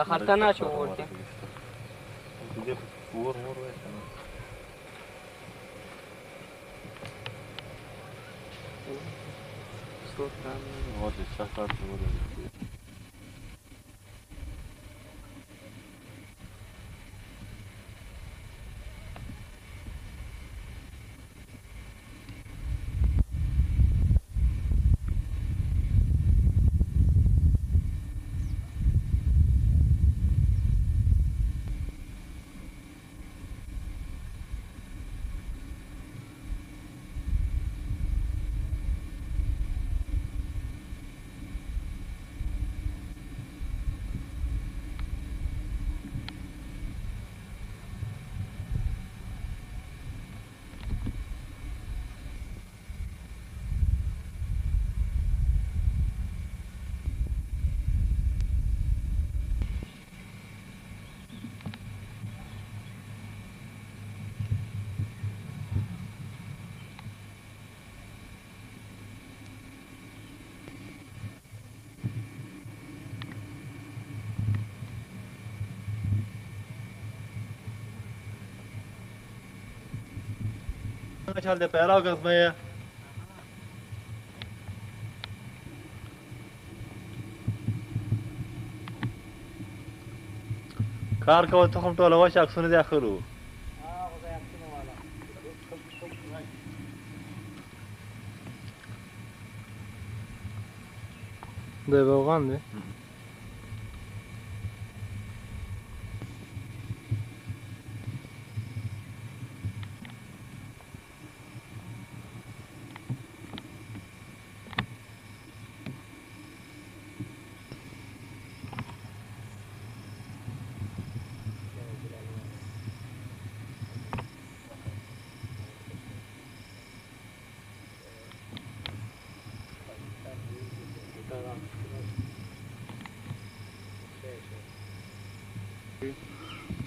خطا نشو وردی دیگه فور مور بکنم صوت کم وادي الشفر ولا چل de pe ragă băie. کار کوه ته هم ټوله وشه عکسونه دې اخلو د افغان دی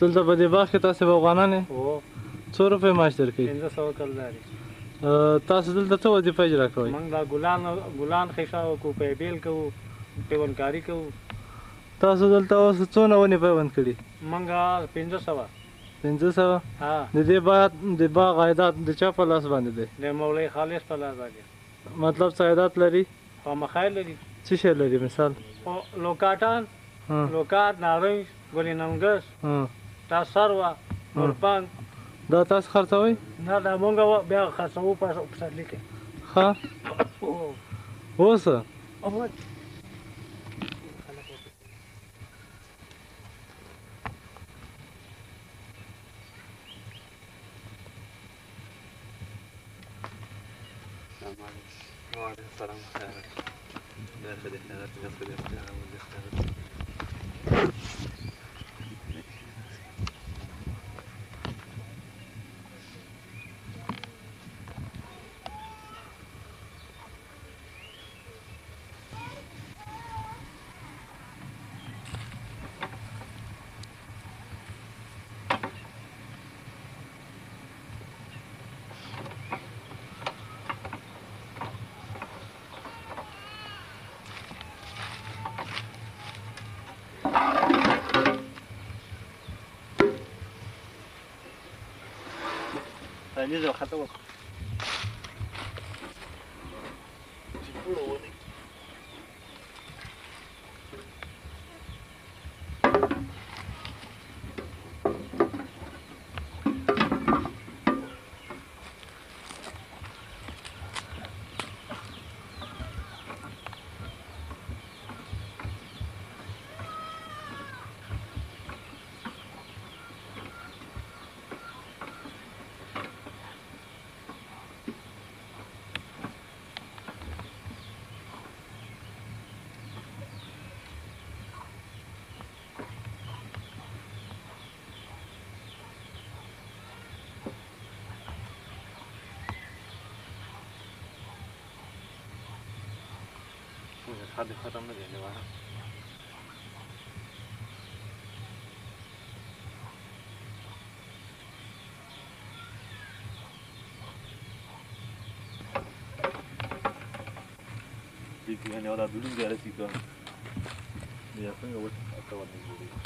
دلته په دې باغ کې تاسو به افغانان یې څو روپۍ معاش درکوي 1500 کلداري تاسو دلته څه وظیفه اجرا کوئ موږ دا ګلان خیشاو کوو پیبیل کوو پیوندکاري کوو تاسو دلته اوس څونه ونې پیوند کړي موږ 1500 1500 ها د باغ عایدات د چا په لاس باندې دی د مولوي خالص په لاس باندې مطلب څه عایدات لري خامخا لري څه شی لري مثال لوکاټان لوکاټ نارنج ګلې نمګس تا سروه نورپان دا تاسو خرڅوئ نه دا مونږ بیا خرڅوو په پسرلي کې ښه اوسه Aliza wakati wako शादी खत्म नहीं देने वाला देखिए ने वाला बिल्डिंग जा रही थी तो ये अपन خطه ورته جوړېږي.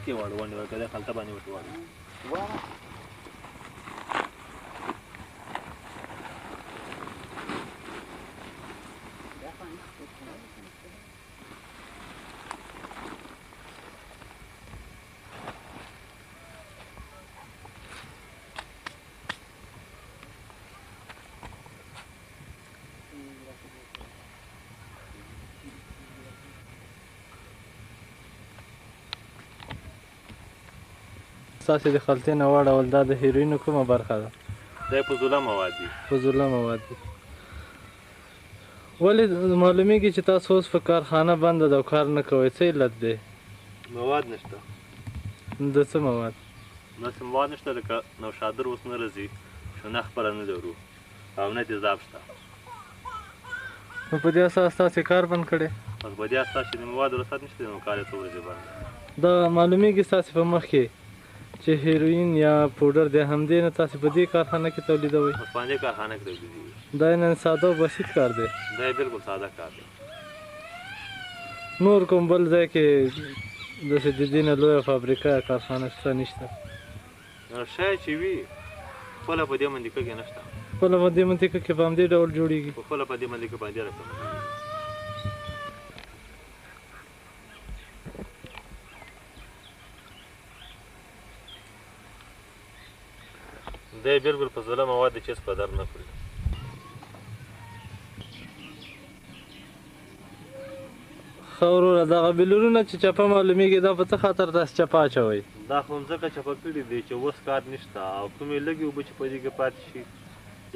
کې واړو باندې ورکړه خلطه باندې ورته واړو ستاسې د خلطې نه واړول دا د هیروینو کومه برخه ده؟ دا یې فضوله مواد دي. فضوله مواد دي. ولې معلومیږي چې تاسو اوس په کارخانه بنده ده او کار نه کوئ؟ څه علت دی؟ مواد نشته. د څه مواد؟ داسې مواد نشته لکه نوشادر اوس نه راځي، شنه خپله نه لرو او نه تیزاب شته. نو په دې اساس تاسې کار بند کړی؟ بس په دې اساس چې د موادو رسد نشته نو کار یې څو ورځې بند. دا معلومیږي ستاسې په مخ کې چې هیروین یا پوډر دی همدې نه تاسې په دې کارخانه کې تولیدوئ؟ بس په همدې کارخانه کې تولیدېږي. دا یعنې ساده او بسیط کار دی؟ دا یې بالکل ساده کار دی. نور کوم بل ځای کې داسې د دې نه لویه فابریکه یا کارخانه شته نشته؟ شی چې وي خپله په دې منطقه کې نشته. خپله په دې منطقه کې په همدې ډول جوړېږي؟ خپله په دې منطقه باندې رقم دا بالکل فضوله مواد دي چې هېڅ په در نه خوري. ښه وروره دغه بلورونه چې چپه معلومیږي دا په څه خاطر تاسې چپه اچوئ؟ دا خو ځکه چپه کړي دي چې اوس کار نشته او کومې لږې اوبه چې په دې کې پاتې شي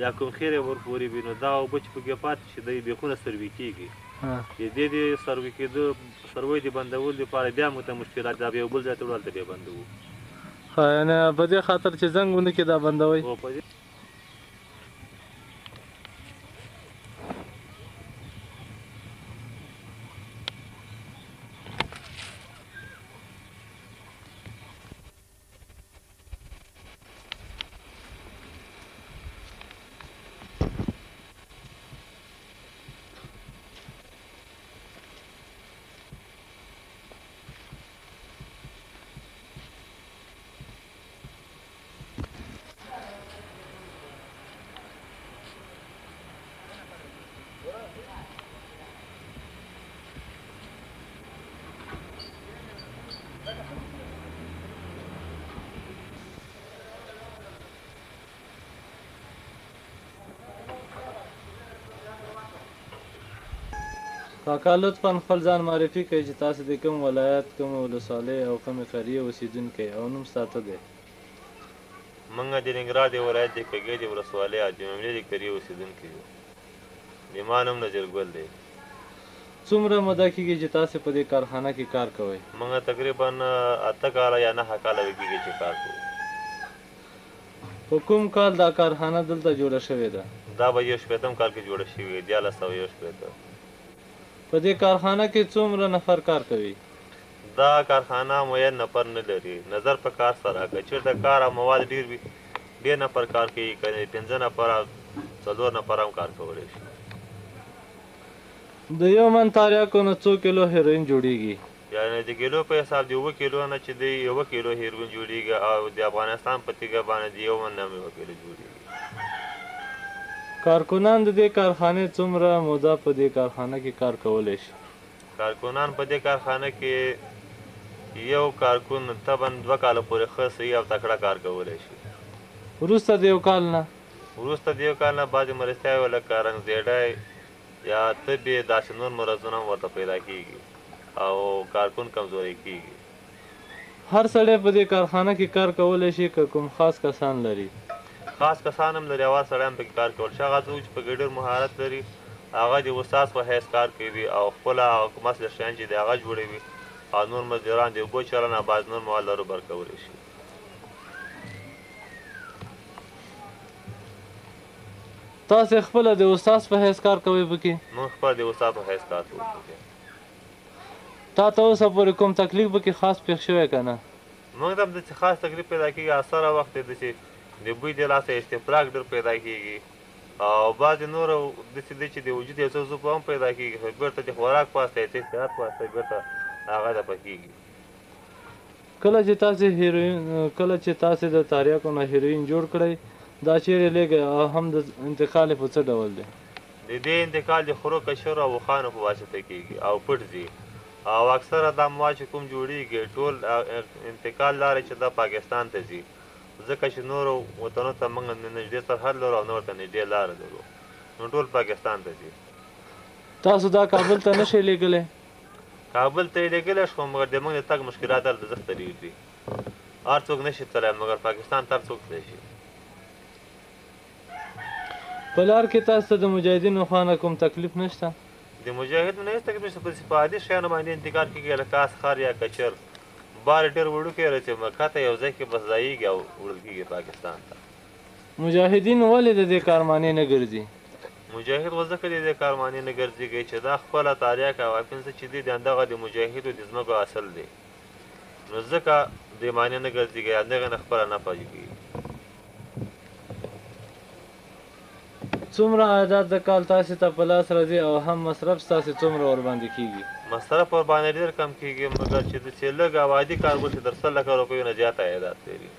یا کوم خیر یې ورپورې وي نو دا اوبه چې په کې پاتې شي د بیخونه سروي کېږي. د دې سروي کېدو سروی د بندولو لپاره بیا موږ ته مشکلات دا بیا یو بل ځای ته وړو هلته بیا بندوو. ښه یعنې په دې خاطر چې زنګ ونه کړي دا بندوئ؟ او په دې کاکا لطفا خپل ځان معرفي کړئ چې تاسې د کوم ولایت، کوم ولسوالۍ او کومې قریې اوسېدونکی او نوم ستاته دی؟ موږ د ننګرهار د ولایت د کږې د ولسوالۍ د مملې د قریې اوسېدونکي یو. زما نوم نذیرګل دی. څومره موده کېږي چې تاسې په دې کارخانه کې کار کوئ؟ موږ تقریبا 8 کاله یا 9 کاله کېږي چې کار کوو. په کوم کال دا کارخانه دلته جوړه شوې ده؟ دا به 1980 کال کې جوړه شوې وي، 1919. په دې کارخانه کې څومره نفر کار کوي؟ دا کارخانه معین نفر نه لري، نظر په کار سره که چېرته کار او مواد ډېر وي ډېر نفر کار کوي، که 5 نفر او 4 نفر هم کار کولی شي. د یو من تاریاکو نه څو کیلو هیروین جوړیږي؟ یعنې د کیلو په حساب د 1 کیلو نه چې دی 1 کیلو هیروین جوړیږي او د افغانستان په تیږه باندې د 1 من نه 1 کیلو جوړیږي. کارکنان د دې کارخانې څومره موده په دې کارخانه کې کار کولی شي؟ کارکنان په دې کارخانه کې یو کارکون طبعا 2 کاله پورې ښه صحیح او تکړه کار کولی شي. وروسته د یو کال نه؟ وروسته د یو کال نه بعضې مرستیاوې لکه رنګ زیډی یا طبې داسې نور مرضونه هم ورته پیدا کېږي او کارکون کمزوری کېږي. هر سړی په دې کارخانه کې کار کولی شي که کوم خاص کسان لري؟ خاص کسان هم لري، هغه سړی هم پکې کار کولی شي. هغه څوک چې پکې ډېر مهارت لري هغه د استاد په حیث کار کوي او خپله کوم اصل شیان چې دی هغه جوړوي او نور مزدوران د اوبو چلنه بعض نور مواد لرو برکولی شي. تاسې خپله د استاد په حیث کار کوئ پکې؟ موږ خپل د استاد په حیث کار کوو پکې. تا ته اوسه پورې کوم تکلیف پکې خاص پېښ شوی که نه؟ موږ ته هم داسې خاص تکلیف پیدا کېږي، اکثره وخت یې داسې د بوی د لاسه استفراق ډېر پیدا کېږي او بعضې نور داسې دی چې د وجود یو څه ضعف هم پیدا کېږي، خو بېرته د خوراک په واسطه یا صحت په واسطه بېرته هغه دفع کېږي. کله چې تاسې د تریاکو نه هیروین جوړ کړئ دا چیرې لېږئ او هم د انتقال یې په څه ډول دی؟ د دې انتقال د خرو کشرو او وخانو په واسطه کېږي او پټ ځي او اکثره دا مواد چې کوم جوړېږي ټول انتقال لارې چې دا پاکستان ته ځي، ځکه چې نورو وطنو ته موږ نږدې سرحد لرو او نور ته نږدې لاره لرو، نو ټول پاکستان ته ځي. تاسو دا کابل ته نشئ لېږلی؟ کابل ته یې لېږلی شو مګر د موږ د تګ مشکلات هلته زښته ډېر دي، هر څوک نشي تللی مګر پاکستان ته هر څوک تللی شي. په لار کې تاسو ته د مجاهدینو خوا نه کوم تکلیف نشته؟ د مجاهدینو نه هېڅ تکلیف نشته، په عادي شیانو باندې انتقال کېږي لکه اس خر یا کچر بار ډېر وړوکی رسي مکه ته یو ځای کې بس ځایېږي او وړل کېږي پاکستان ته. مجاهدین ولې د دې کارمانې نه ګرځي؟ مجاهد خو ځکه د دې کارمانې نه ګرځېږي چې دا خپله تاریخ او حافظ چې دی د همدغه د مجاهدو د ځمکو اصل دی، نو ځکه دې معنی نه ګرځېږي همدغه نه خپله نفع کوي. څومره عایدات د کال تاسې ته په لاس راځي او هم مصرف ستاسې څومره ورباندې کېږي؟ مصرف ورباندې ډېر کم کېږي مګر چې داسې لږ او عادي کار وشي تر 100 لکه روپیو نه زیات عایدات لري،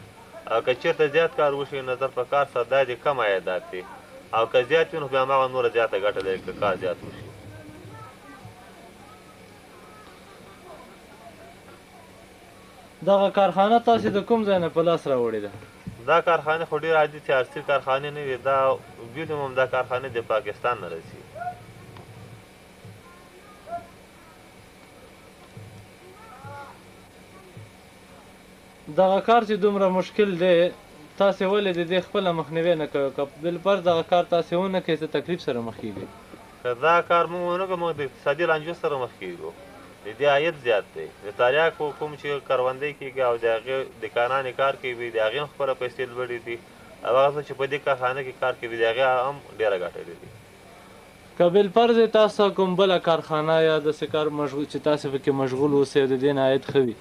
او که چېرته زیات کار وشي نو در په کار سره دا د کم عایدات دی، او که زیات وي نو بیا هماغه نوره زیاته ګټه لري که کار زیات وشي. دغه کارخانه تاسې د کوم ځای نه په لاس راوړې ده؟ دا کارخانې خو ډېر عادي تجارتي کارخانې نه وي، دا بیلوم دا کارخانې د پاکستان نه راځي. دغه کار چې دومره مشکل دی تاسې ولې د دې خپله مخنیوی نه کوئ؟ که بالفرض دغه کار تاسې ونه کړئ څه تکلیف سره مخ کېږئ؟ که دا کار موږ ونه کړو موږ د اقتصادي رانجو سره مخ کېږو، د دې عاید زیات دی، د تریاکو کوم چې کروندې کېږي او د هغې دکانانې کار کوي د هغې هم خپله پیسې لوړې دي، او هغه څه چې په دې کارخانه کې کار کوي د هغې هم ډېره ګټه لري. که بالفرض تاسو کوم بله کارخانه یا داسې کار چې تاسې پکې مشغول اوسئ او د دې نه عاید ښه وي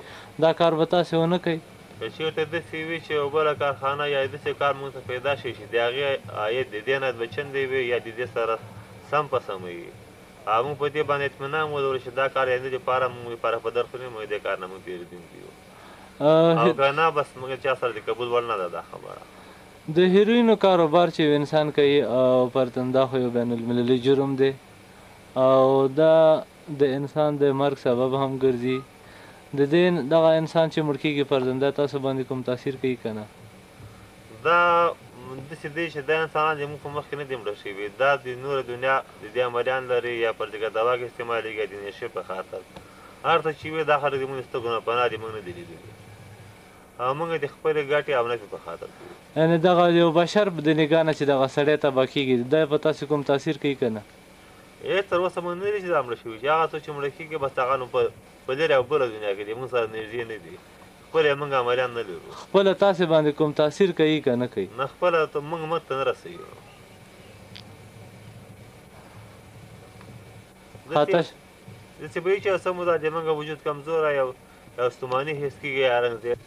دا کار به تاسې ونه کوئ؟ که چېرته داسې وي چې یو بله کارخانه یا داسې کار موږ ته پیدا شي چې د هغې عاید د دې نه بچندی وي یا د دې سره سم په سمه وي، موږ په دې باندې اطمینان ولرو چې دا کار آینده دپاره موږ لپاره په درخو نه موږ دې کار نه موږ پېرودونکي یو، او که نه بس موږ چا سره د قبول وړ نه ده دا خبره. د هیروینو کاروبار چې انسان کوي او پرتم دا خو یو بین المللي جرم دی او دا د انسان د مرګ سبب هم ګرځي. د دې دغه انسان چې مړ کېږي پرځنده تاسو باندې کوم تاثیر کوي که نه؟ دا داسې دی چې دا انسانان زموږ په مخکې نه دي مړه شوي، دا د نوره دنیا د دې عملیان لري یا پر ځګه دواګ استعمالېږي یا د نشې په خاطر هر څه چې وي دا خلک زموږ د سترګو نه پناه دي موږ نه دي لیدلي او موږ د خپلې ګټې او نفع په خاطر کوو. یعنې دغه یو بشر د نګاه نه چې دغه سړی تباه کېږي دا په تاسې کوم تاثیر کوي که نه؟ هېڅ تر اوسه موږ نه لري چې دا مړه شوي چې هغه څوک چې مړه کېږي بس هغه نو په لرې او بله دنیا کې دي موږ سره نږدې نه دي، خپله موږ عملیان نه لرو. خپله تاسې باندې کوم تاثیر کوي که نه کوي؟ نه خپله موږ مرګ ته نه رسوي. داسې به وي چې یو څه موده د موږ وجود کمزوری یو ستوماني حس کېږي یا رنګ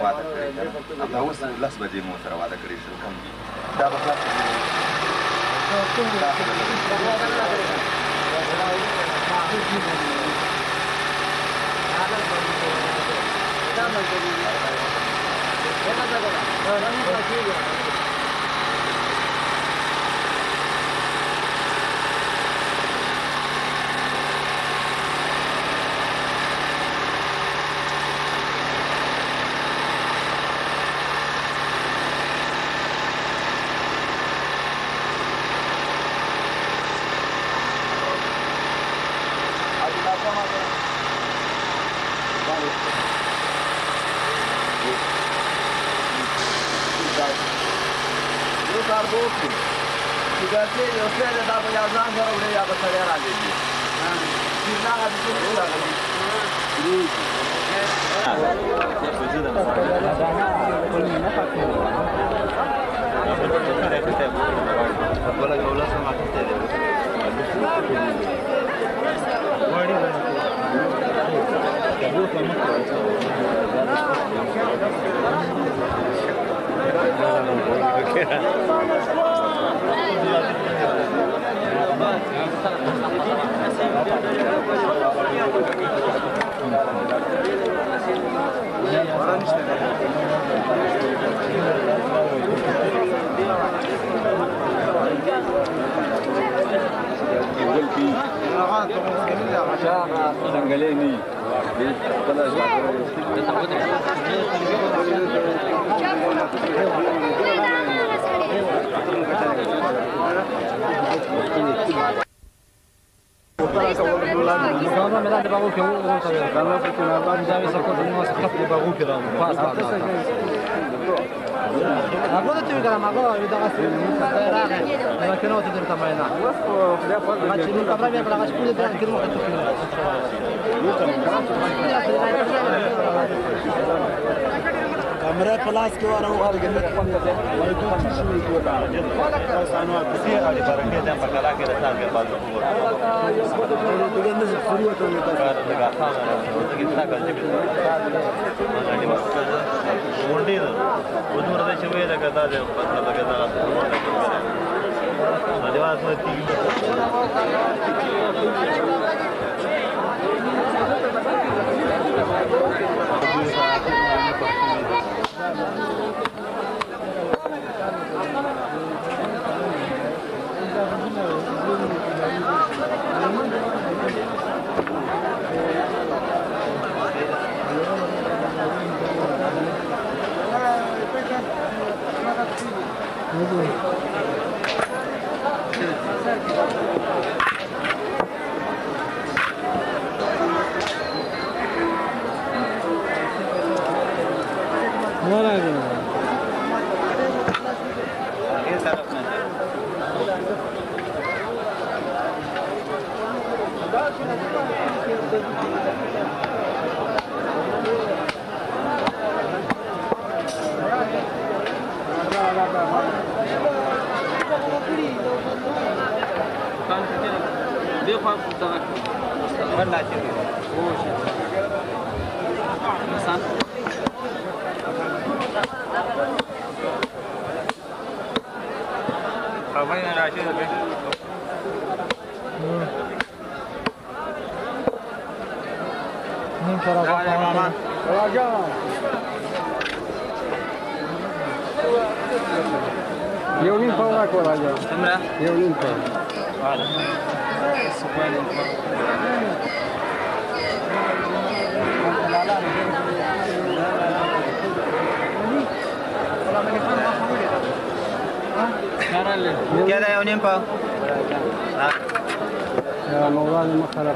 واده کړی دا اوس لاس بجې مو سره واده کړی شو کوم دا په خلاص کمره پلاس کې وره وغال جنت پنده ده وای ته څه شي کولا اوسانو کسي اړ برکه ده په کلا کې راځي په بازو ته ګنده څه فریو ته نه کار لگا خان ته کې څنګه کوي ما دې وخت وړي ده ودور ده چې وې لګا ده په لګا ده ما دې واسه تي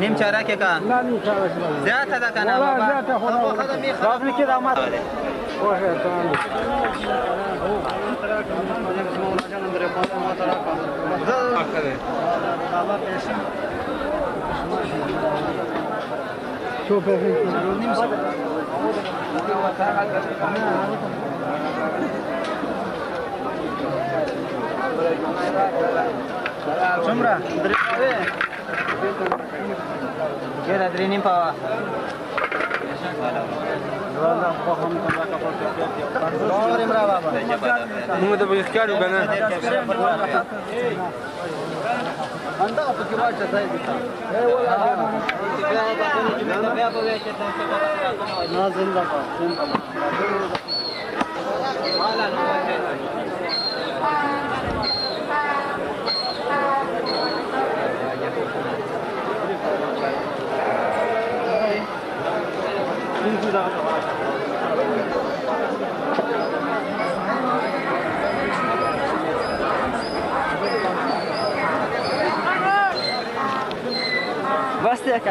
نیم چارکه که زیاده ده کنه رافنی که داماد څومره درې ډېره درې نیم پاوه موږ ته به ښکارو که نه همدغه پکې واچه ځای دي نه زنده باد بس دی که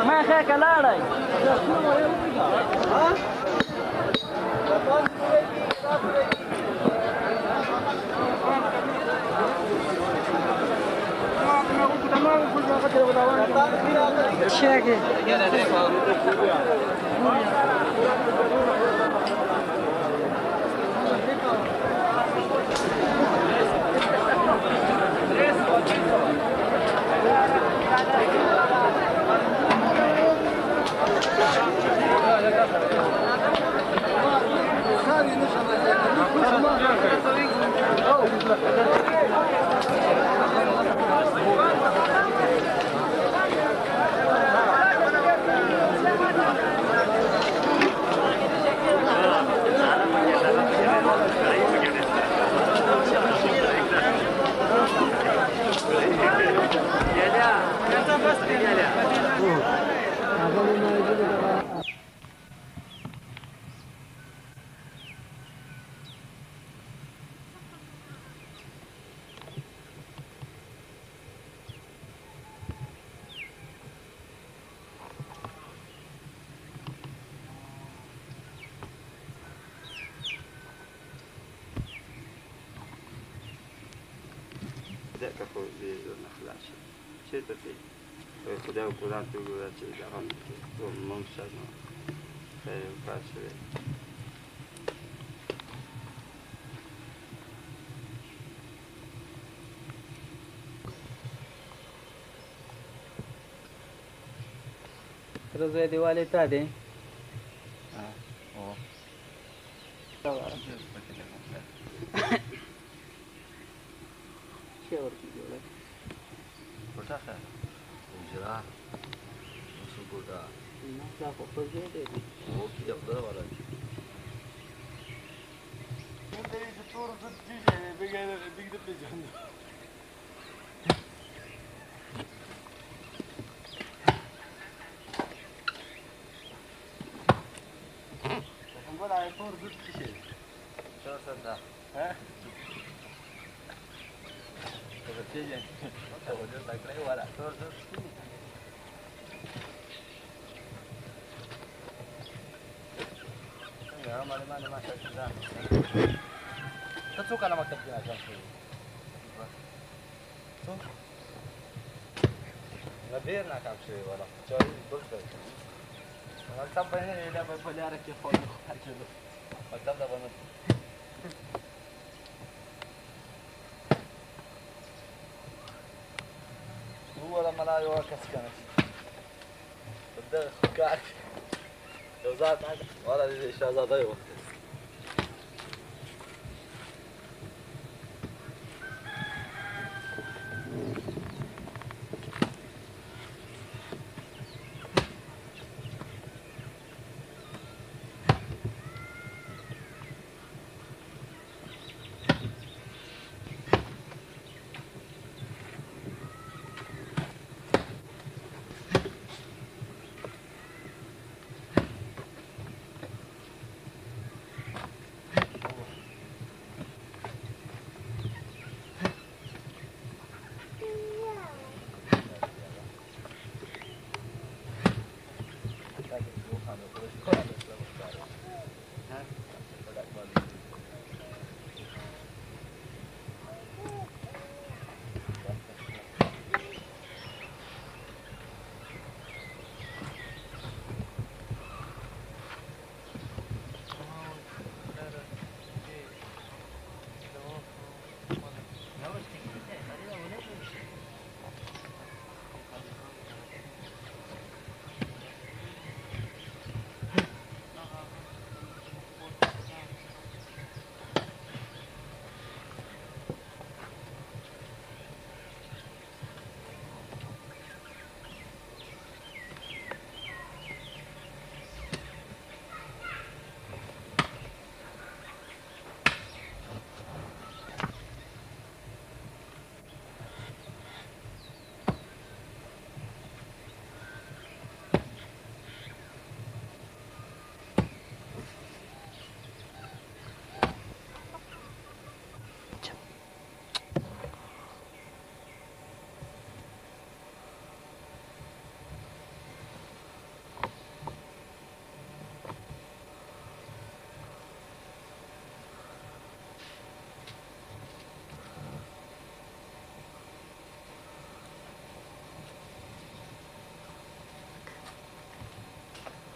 ما ښه که لاړئ شاګي ذاك هو اللي ما خلاش شيء تفي خدا وقران تقول شيء جرام ممشى خير فاشل روزه دیوالی تا دی څوک علامه مکتب کې راځي څوک نه ډېر ناکام شوی ولا چاري بل څه مکتب باندې دا په لاره کې خو نه کېدو مکتب دا باندې ولا ملا یو کس کنه دا کار یو ځات ولا دې شاهزاده یو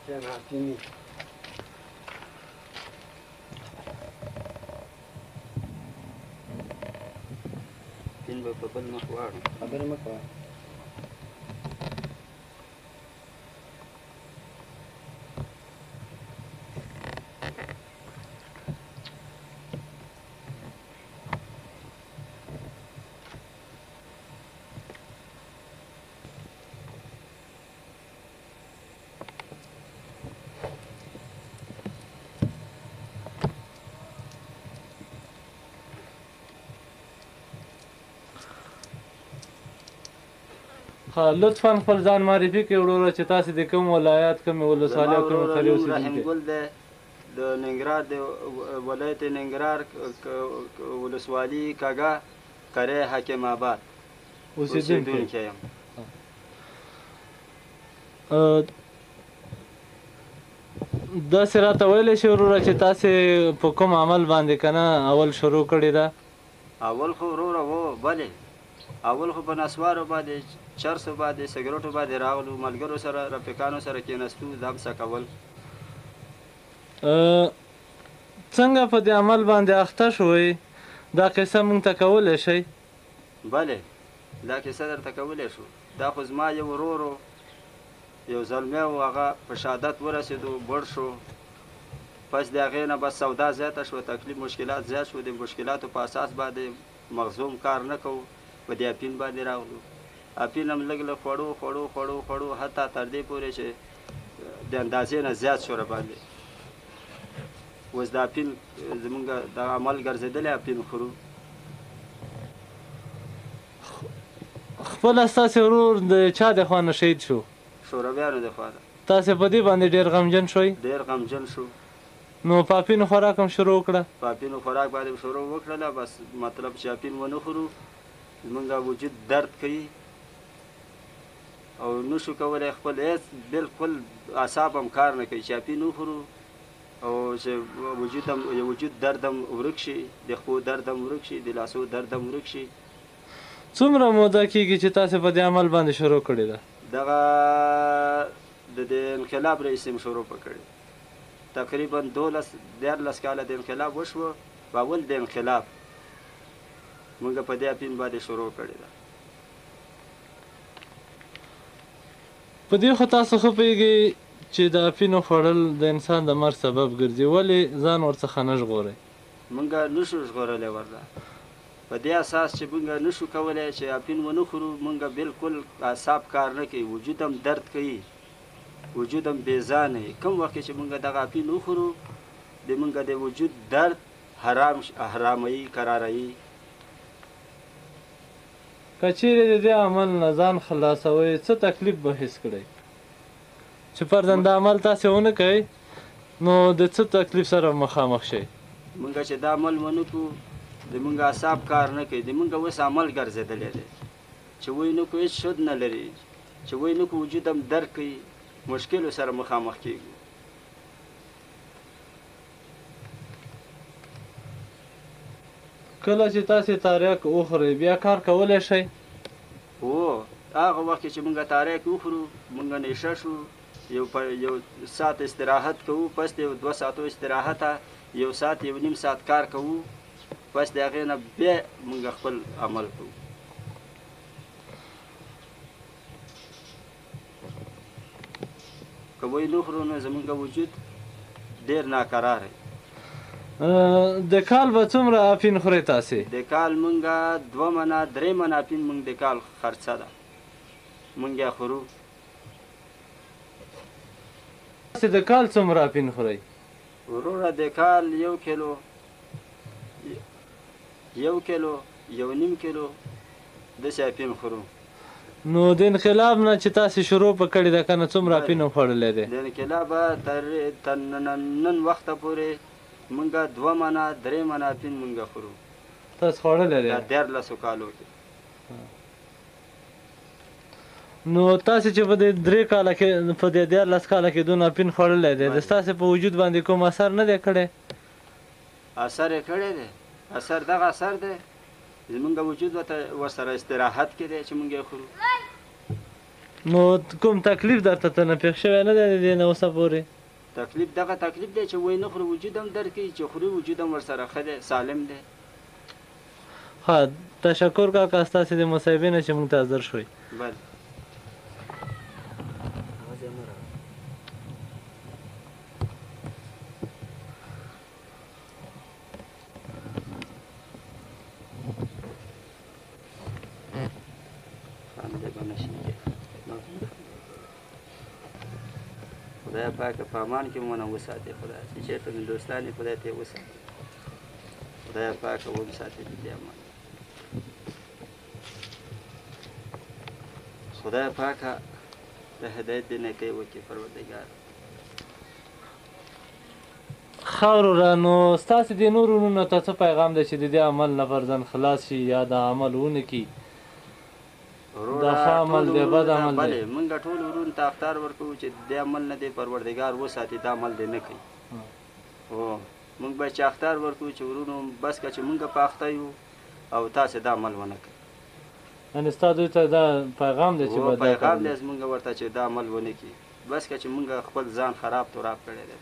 پین به په بل مخ واړو خبرې مه کوه. لطفا خپل ځان معرفي کړئ وروره چې تاسې د کوم ولایت کومې ولسوالۍ او کومې قریې رحیم اوسېدونکي ګل دی د ننګرهار د ولایت ننګرهار ولسوالي کاږه قریه حکیم آباد اوسېدونکي یم. داسې راته ویلی شي وروره چې تاسې په کوم عمل باندې که نه اول شروع کړې ده؟ اول خو وروره و بلې اول خو په نسوارو باندې چرسو باندې سګرټو باندې راغلو ملګرو سره رفیقانو سره کېناستو دا څه کول. څنګه په دې عمل باندې اخته شوئ دا قصه موږ ته کولی شئ؟ بلې دا کیسه درته کولی شو. دا خو زما یو ورور یو زلمی و هغه په شهادت ورسېدو بړ شو. پس د هغې نه بس سودا زیاته شوه تکلیف مشکلات زیات شو. د مشکلاتو په اساس باندې مغزوم کار نه کوو په دې اپین باندې راغلو. اپین هم لږ لږ خوړو حتی تر دې پورې چې د اندازې نه زیات شو راباندې. اوس د اپین زمونږ د عمل ګرځېدلی اپین خورو. خپله ستاسې ورور د چا د خوا نه شهید شو؟ شورویانو د خوا نه. تاسې په دې باندې ډېر غمجن شوئ؟ ډېر غمجن شو. نو په اپینو خوراک هم شروع وکړه؟ په اپینو خوراک باندې شروع وکړله. بس مطلب چې اپین ونه خورو زمونږ وجود درد کوي او نشو کولی خپل هېڅ بلکل اعصاب هم کار نه کوي چې اپین وخورو او چې وجود درد هم ورک شي، د خپو درد هم ورک شي، د لاسو درد هم ورک شي. څومره موده کېږي چې تاسې په دې عمل باندې شروع کړې ده؟ دغه د انقلاب رئیس هم شروع کړې. تقریبا 14 کاله د انقلاب وشوه. په اول د انقلاب موږ په دې اپین باندې شروع کړې ده. په دې خو تاسو ښه پوهېږئ چې د اپینو خوړل د انسان د مرګ سبب ګرځي. ولې ځان ورڅخه نه ژغورئ؟ موږ نشو ژغورلی ورله. په دې اساس چې موږ نشو کولی چې اپین ونه خورو. موږ بلکل اعصاب کار نه کوي، وجود هم درد کوي، وجود هم بېځانه وي. کوم وخت چې موږ دغه اپین وخورو د موږ د وجود درد حراموي، قراروي. که چیرې د دې عمل نه ځان خلاصوئ څه تکلیف به حس کړئ؟ چې فرضاً دا عمل تاسې ونه کوئ نو د څه تکلیف سره مخامخ شئ؟ موږ چې دا عمل ونه کړو د موږ اعصاب کار نه کوي. د موږ اوس عمل ګرځېدلی دی چې وایي نه کړو هېڅ شد نه لري، چې وایي نه کړو وجود هم درد کوي، مشکلو سره مخامخ کېږو. کله چې تاسې تاریک وخورئ بیا کار کولی شئ؟ هو هغه وخت چې موږ تاریک وخورو موږ نیشه شو، یو ساعت استراحت کوو، پس د 2 ساعتو استراحته 1 ساعت 1.5 ساعت کار کوو، پس د هغې نه بیا موږ خپل عمل کوو. که وایي نه خورو نو زموږ وجود ډېر ناقرار دی. د کال به څومره اپین خورئ تاسې؟ د کال موږ 2 منه 3 منه اپین موږ د کال خرڅه ده موږ یې خورو. تاسې د کال څومره اپین خورئ؟ وروره د کال 1 کیلو 1.5 کیلو داسې اپین خورو. نو د انقلاب نه چې تاسې شروع په کړې ده که نه څومره اپین هم خوړلی دی؟ د انقلابه تر نن وخته پورې موږ 2 منه 3 منه اپین موږ خورو. تاسو خوړلی دی؟ 14 کالو کې. نو تاسې چې په دې 3 کاله کې په دې 14 کاله کې دونه اپین خوړلی دی د ستاسې په وجود باندې کوم اثر نه دی کړی؟ اثر یې کړی دی. اثر دغه اثر دی زمونږ وجود ورسره استراحت کې دی چې موږ یې خورو. نو کوم تکلیف درته ته نه پېښ شوی نه دی د دې نه اوسه پورې تکلیف دغه تکلیف دی چې وای نه خوري وجود هم درک کوي چې خوري وجود هم ورسره ښه دی سالم دی ها تشکر کاکا ستاسې د مصاحبې نه چې موږ ته حاضر شوئ بله خدای پاکه په امان کې مونه وساتي خدای چې چېرته مې دوستان دي خدای ته یې وساتي خدای پاکه وساتي د دې امان خدای پاکه د هدایت د نیکۍ وکړي پروردګار ښه وروره نو ستاسې د نورو وروڼو ته څه پیغام دی چې د دې عمل نه فرضاً خلاص شي یا دا عمل ونه کړي دا ښه عمل دی بد عمل دی موږ ټول ورونو ته اختار ورکوو چې دې عمل نه دی پروردګار وساتي دا عمل دی نه کوي هو موږ باید چې اختار ورکوو چې ورونو بس که چې موږ په اخته یو او تاسې دا عمل ونه کوئ یعنې ستا دوی ته دا پیغام دی چې به دا پیغام دی زموږ ورته چې دا عمل ونه کړي بس که چې موږ خپل ځان خراب تراب کړی دی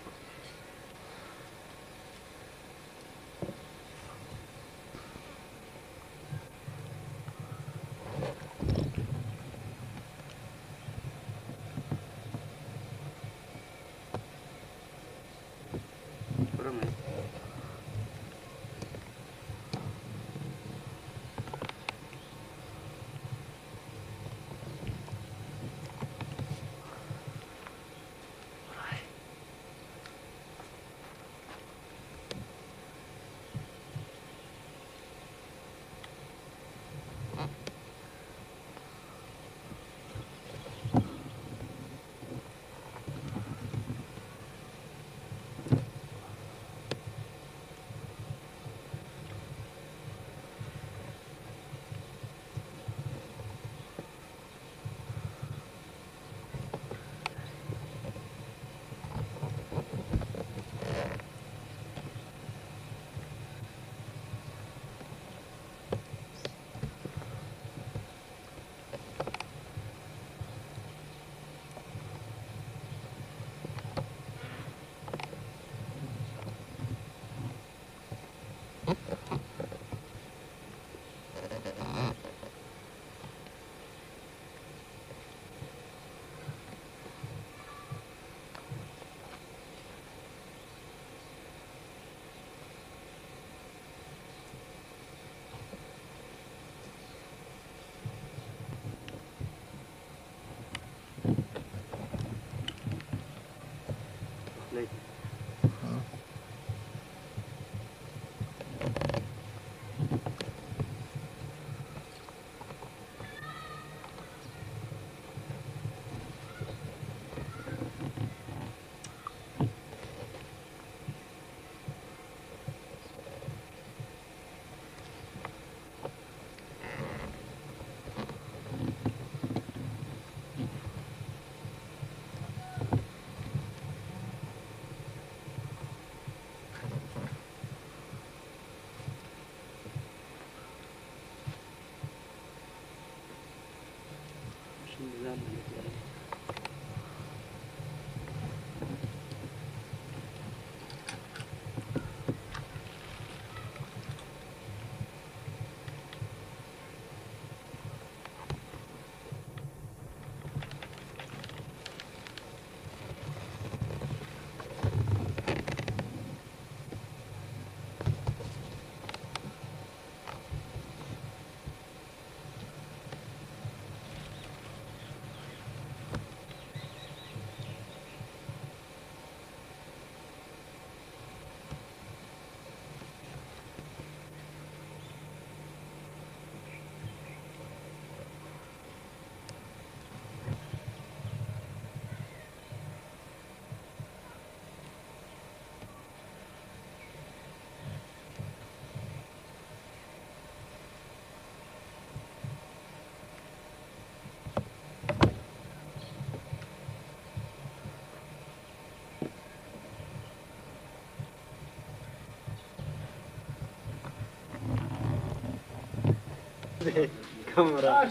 Kamera.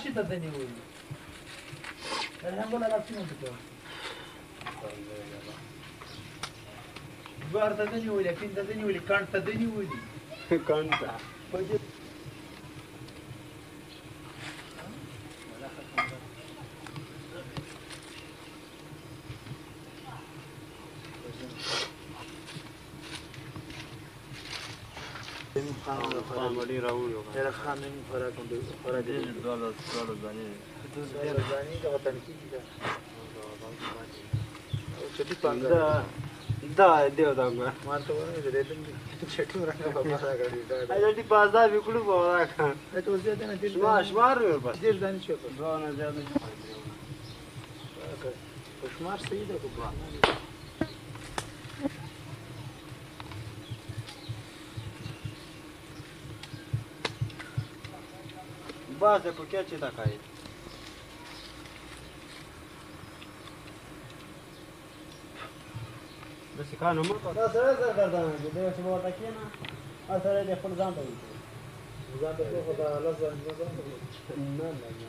دوار ته نه نیولې کیند ته نیولې کانټ ته نیولې کانټ مړی راوړو هر خان نه فرق کوي فرق دي ډالر ځاني ځاني دا وطن کې دي چټي پانګه دا دیو دا ما مارته ونه دې دې چټي ورنګه په پاسه غړي دا اې دې بازار وکړو په راکا ته اوس دې نه دې شمار ور بس دې ځان چې په دوه نه زیاده شمار صحیح ده کو باز کو کې چې تا کوي د سکانو مو دا سره زر ګردان دې چې ورته کېنا اثر دې خپل ځان ته وي ځان ته خو دا لزم نه نه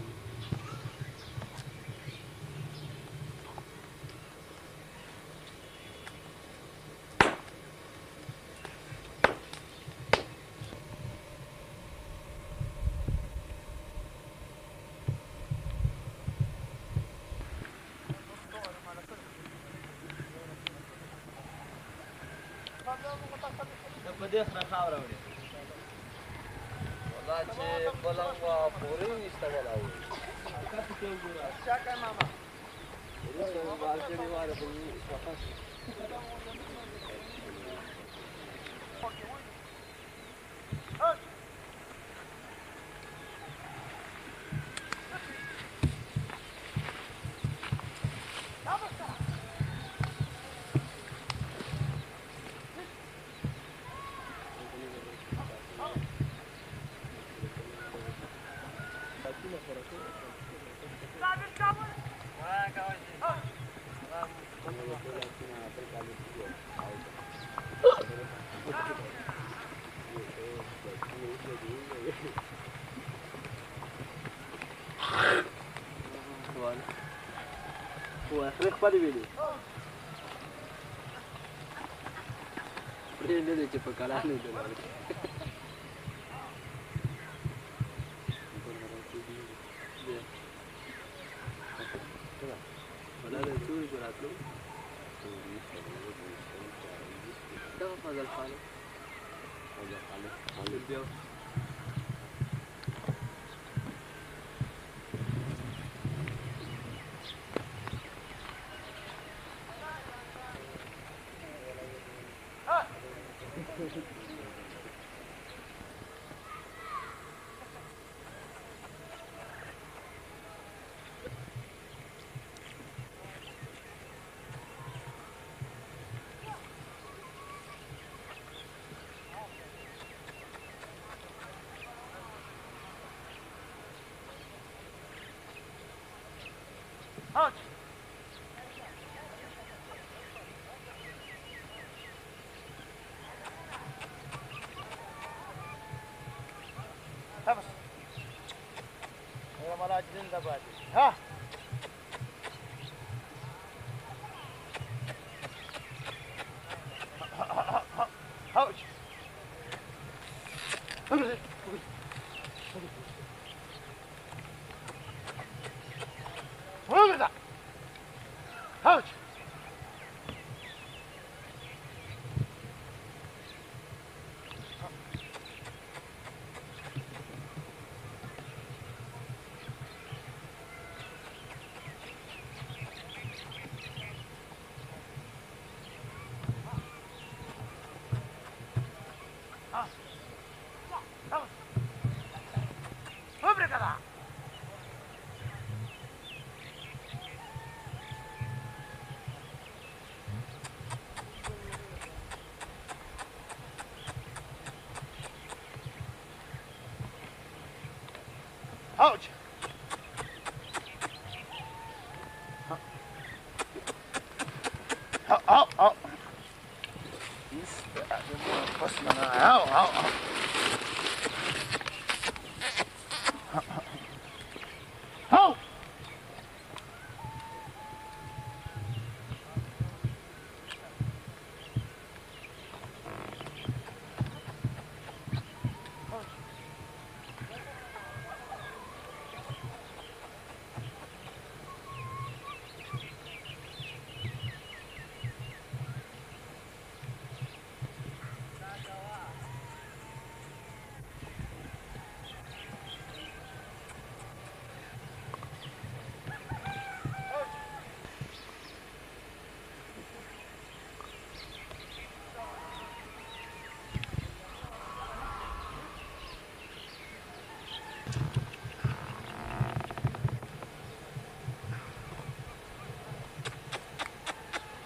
په دې سره خاور وړي ودا چې بلنګ وا پوری نشته ولا وي تاسو کې وګورئ چا کا ماما ورته بالکړي واره په وخت واخر خپل ویلي پرې نه دي چې په کلا نه دي ولا د ټول جراتلو دا فضل خالد بیا ها Ouch! Ow, ow. Ow, ow, ow. Ow!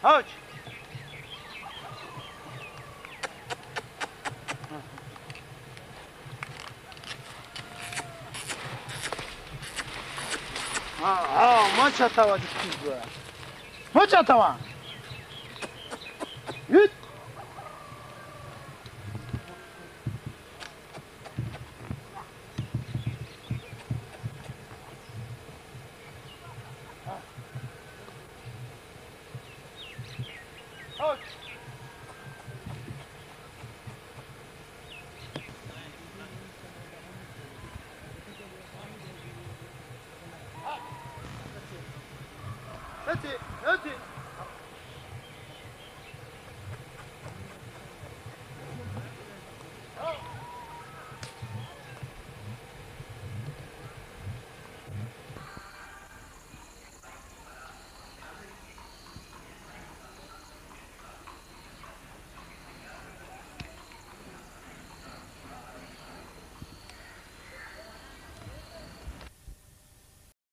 Ouch! Maça tava düştü bu. Maça tava. Git. Ouch! Hadi, hadi.